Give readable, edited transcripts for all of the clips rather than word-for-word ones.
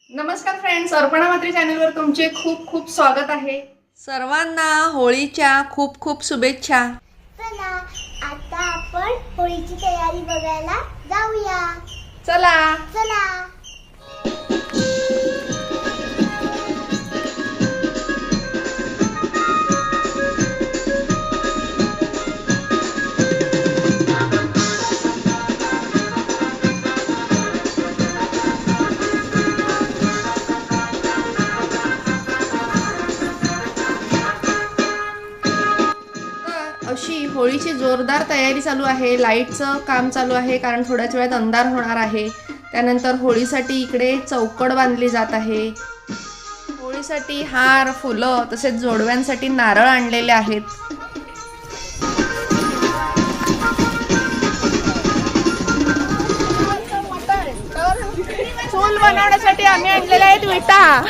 नमस्कार फ्रेंड्स, अर्पणा मात्री चॅनलवर तुमचे खूप खूप स्वागत आहे। सर्वांना होळीच्या खूप खूप शुभेच्छा। चला आता आपण होळीची तयारी बघायला जाऊया। चला चला अशी होळीची जोरदार तयारी चालू आहे। लाईटचं काम चालू आहे कारण थोड्याच वेळात अंधार होणार आहे। त्यानंतर होळीसाठी इकडे चौकड बांधली जात आहे। होळीसाठी हार, फुलं तसेच जोडव्यांसाठी नारळ आणलेले आहेत। फूल बनवण्यासाठी आम्ही आणलेले आहेत विटा।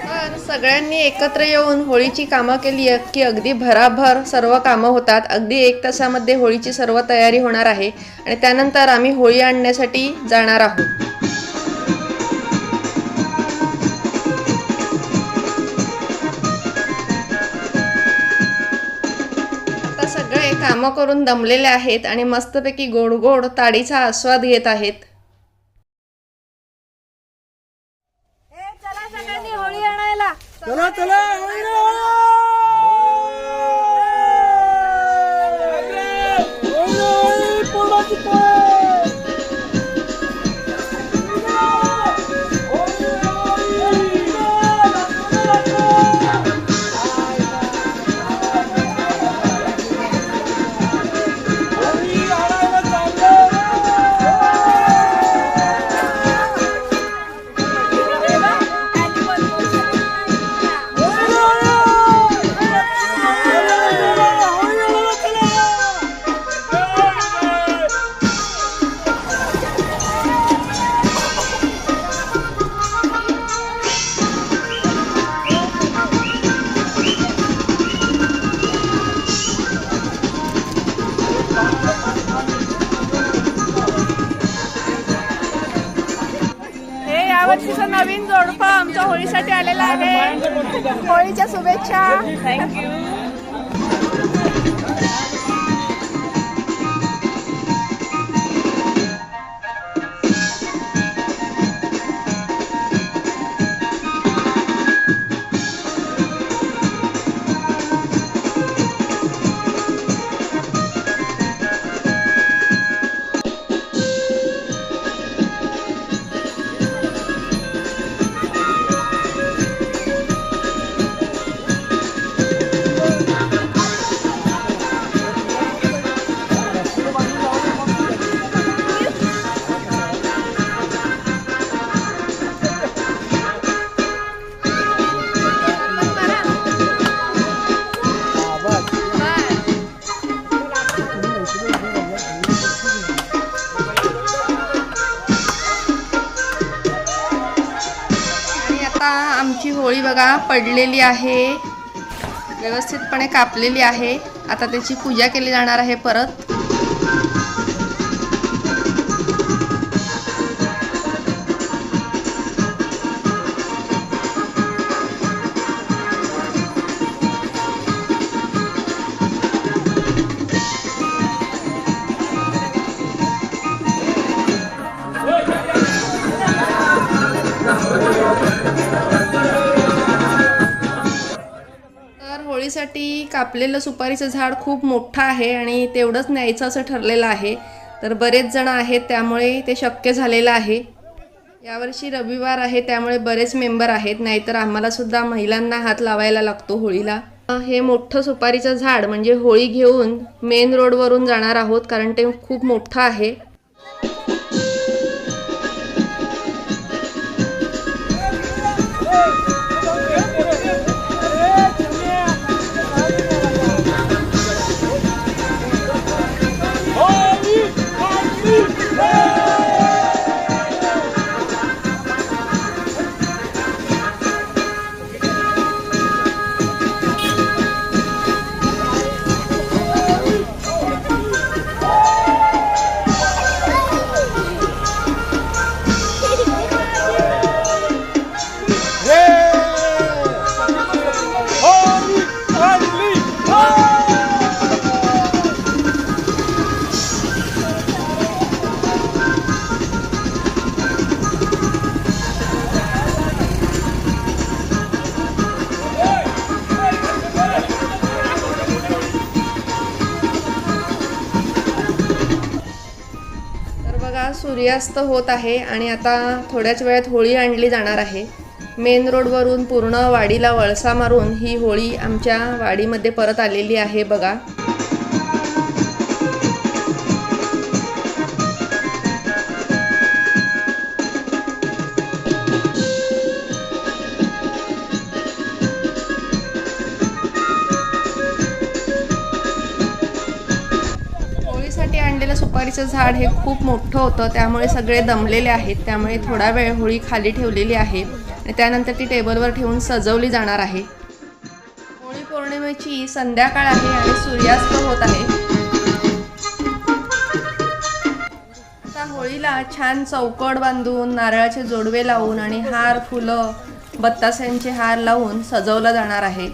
तर सगळ्यांनी एकत्र येऊन होळीची कामं केली की अगदी भराभर सर्व कामं होतात। अगदी 1 तासामध्ये होळीची सर्व तयारी होणार आहे आणि त्यानंतर आम्ही होळी आणण्यासाठी जाणार आहोत। आता सगळे कामं करून दमलेले आहेत आणि मस्तपैकी गोड गोड ताडीचा आस्वाद घेत आहेत। चला चला यावर्षीचं नवीन जोडपं आमच्या होळीसाठी आलेलं आहे। होळीच्या शुभेच्छा। थँक्यू। आमची होळी बघा पडलेली आहे, व्यवस्थितपणे कापलेली आहे। आता त्याची पूजा केली जाणार आहे परत। होळीसाठी कापलेलं सुपारीचं झाड खूप मोठं आहे आणि तेवढंच न्यायचं असं ठरलेलं आहे। तर बरेच जण आहेत त्यामुळे ते शक्य झालेलं आहे। यावर्षी रविवार आहे त्यामुळे बरेच मेंबर आहेत, नाहीतर आम्हाला सुद्धा महिलांना हात लावायला लागतो होळीला। हे मोठं सुपारीचं झाड म्हणजे होळी घेऊन मेन रोडवरून जाणार आहोत कारण ते खूप मोठं आहे। सूर्यास्त होत आहे आणि आता थोड्याच वेळात होळी आणली जाणार आहे. मेन रोडवरून पूर्ण वाडीला वळसा मारून ही होळी आमच्या वाडीमध्ये परत आलेली आहे बघा. होळीसाठी आणलेलं सुपारीचं झाड हे खूप मोठं होतं, त्यामुळे सगळे दमलेले आहेत. त्यामुळे थोडा वेळ होळी खाली ठेवलेली आहे आणि त्यानंतर ती टेबलवर ठेवून सजवली जाणार आहे. होळी पौर्णिमेची संध्याकाळ आहे आणि सूर्यास्त होत आहे. आता होळीला छान चौकट बांधून नारळाचे जोडवे लावून आणि हार, फुलं, बत्तास्यांचे हार लावून सजवलं जाणार आहे.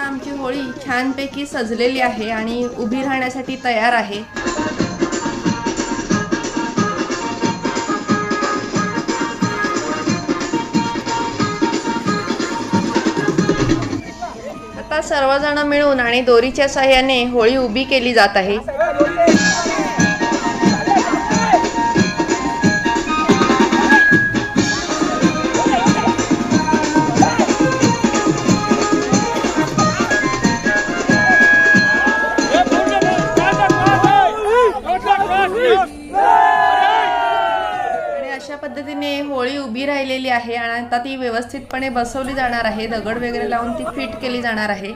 आमची होळी छानपैकी सजलेली आहे आणि उभी राहण्यासाठी तयार आहे. आता सर्वजण मिळून आणि दोरीच्या साहाय्याने होळी उभी केली जात आहे. अशा पद्धतीने होळी उभी राहिलेली आहे आणि आता ती व्यवस्थितपणे बसवली जाणार आहे. दगड वगैरे लावून ती फिट केली जाणार आहे.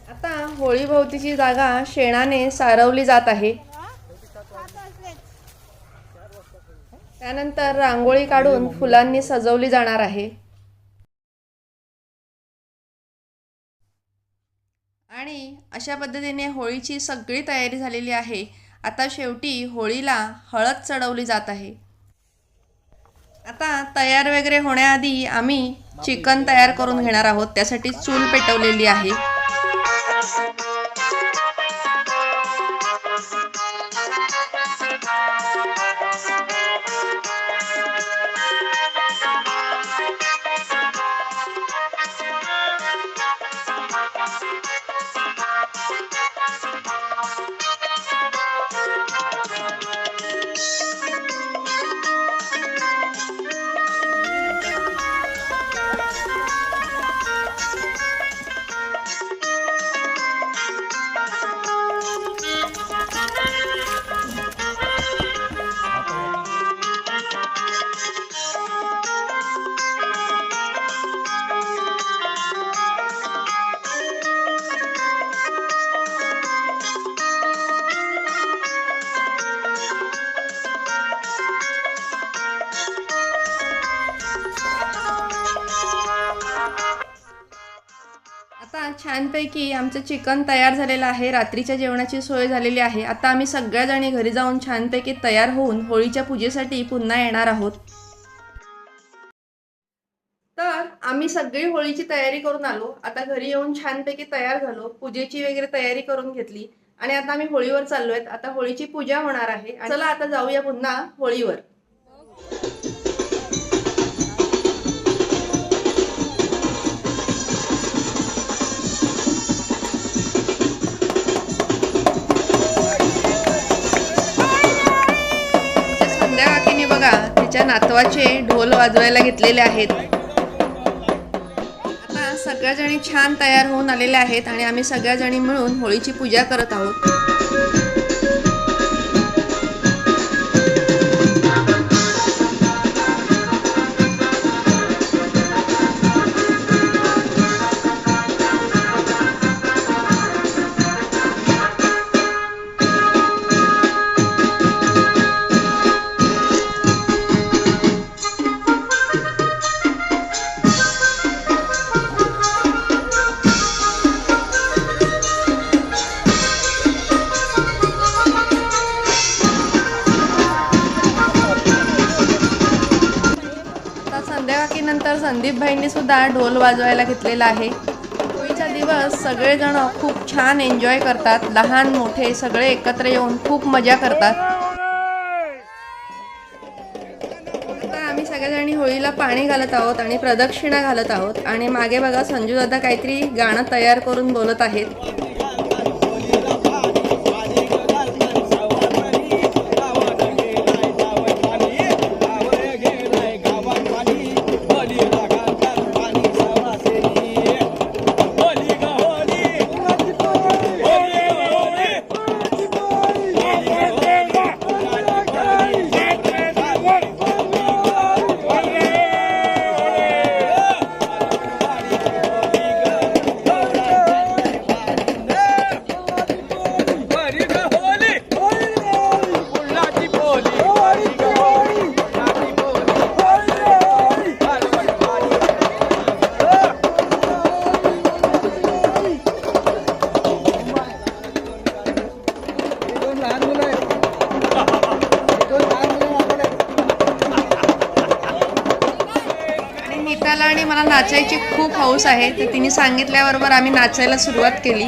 आता होळी भोवतीची जागा शेणाने सारवली जात आहे. त्यानंतर रांगोळी काढून फुलांनी सजवली जाणार आहे. आणि अशा पद्धतीने होळीची सगळी तयारी झालेली आहे. आता शेवटी होळीला हळद चढवली जात आहे. आता तयार वगैरे होण्याआधी आम्ही चिकन तयार करून घेणार आहोत. त्यासाठी चूल पेटवलेली आहे. आता छानपैकी आमचं चिकन तयार झालेलं आहे. रात्रीच्या जेवणाची सोय झालेली आहे. आता आम्ही सगळ्याजणी घरी जाऊन छानपैकी तयार होऊन होळीच्या पूजेसाठी पुन्हा येणार आहोत. तर आम्ही सगळी होळीची तयारी करून आलो. आता घरी येऊन छानपैकी तयार झालो. पूजेची वगैरे तयारी करून घेतली आणि आता आम्ही होळीवर चाललोय. आता होळीची पूजा होणार आहे. चला आता जाऊया पुन्हा होळीवर. बघा तिच्या नातवाचे ढोल वाजवायला घेतलेले आहेत. आता सगळ्याजणी छान तयार होऊन आलेल्या आहेत आणि आम्ही सगळ्याजणी मिळून होळीची पूजा करत आहोत. नंतर संदीप भाईंनी सुद्धा ढोल वाजवायला घेतलेला आहे. होळीचा दिवस सगळेजण खूप छान एन्जॉय करतात. लहान मोठे सगळे एकत्र येऊन खूप मजा करतात. आता आम्ही सगळ्याजणी होळीला पाणी घालत आहोत आणि प्रदक्षिणा घालत आहोत आणि मागे बघा संजू दादा काहीतरी गाणं तयार करून बोलत आहेत. आणि मला नाचायची खूप हौस आहे, तर तिने सांगितल्याबरोबर आम्ही नाचायला सुरुवात केली.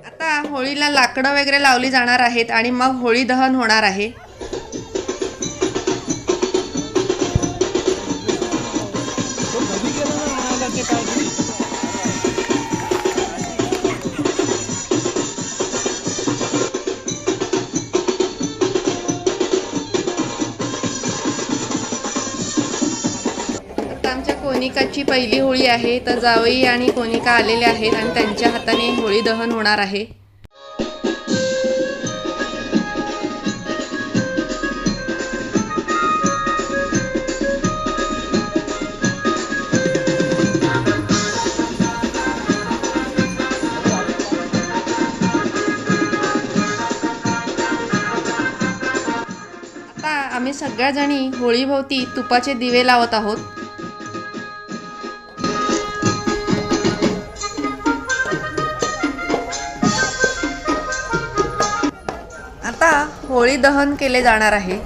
आता होळीला लाकडं वगैरे लावली जाणार आहेत आणि मग होळी दहन होणार आहे. आमच्या कोनिकाची पहिली होळी आहे, तर जावई आणि कोनिका आलेले आहेत आणि त्यांच्या हाताने होळी दहन होणार आहे. आता आम्ही सगळ्याजणी होळीभोवती तुपाचे दिवे लावत आहोत. आता होळी दहन केले जाणार आहे.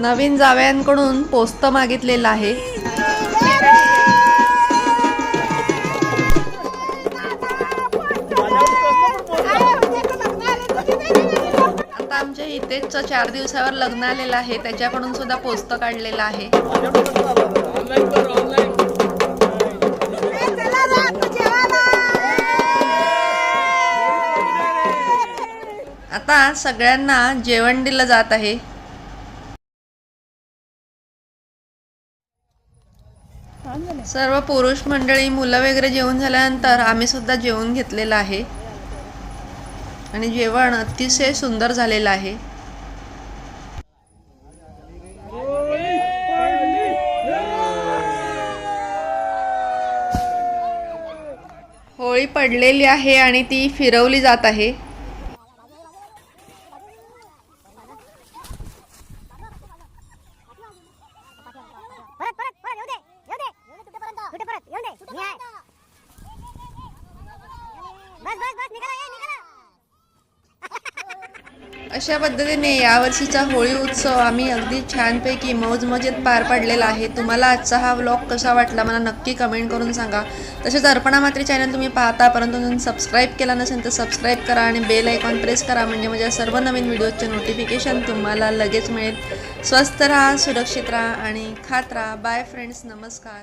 नवीन जावयांकडून पोस्त मागितलेलं आहे. आता आमच्या इथेच 4 दिवसावर लग्न आलेलं आहे, त्याच्याकडून सुद्धा पोस्त काढलेलं आहे. आता सगळ्यांना जेवण दिलं जात आहे. सर्व पुरुष मंडळी, मुलं वगैरे जेवून झाल्यानंतर आम्ही सुद्धा जेवून घेतलेलं आहे आणि जेवण अतिशय सुंदर झालेलं आहे. होळी पडलेली आहे आणि ती फिरवली जात आहे. अशा पद्धतीने यावर्षीचा होळी उत्सव आम्ही अगदी छानपैकी मौजमजेत पार पाडलेला आहे. तुम्हाला आजचा हा व्लॉग कसा वाटला मला नक्की कमेंट करून सांगा. तसेच अर्पणा मात्री चॅनल तुम्ही पाहता परंतु तुम्ही सबस्क्राईब केला नसेल तर सबस्क्राईब करा आणि बेल आयकॉन प्रेस करा, म्हणजे माझ्या सर्व नवीन व्हिडिओचे नोटिफिकेशन तुम्हाला लगेच मिळेल. स्वस्थ राहा, सुरक्षित राहा आणि खात राहा. बाय फ्रेंड्स, नमस्कार.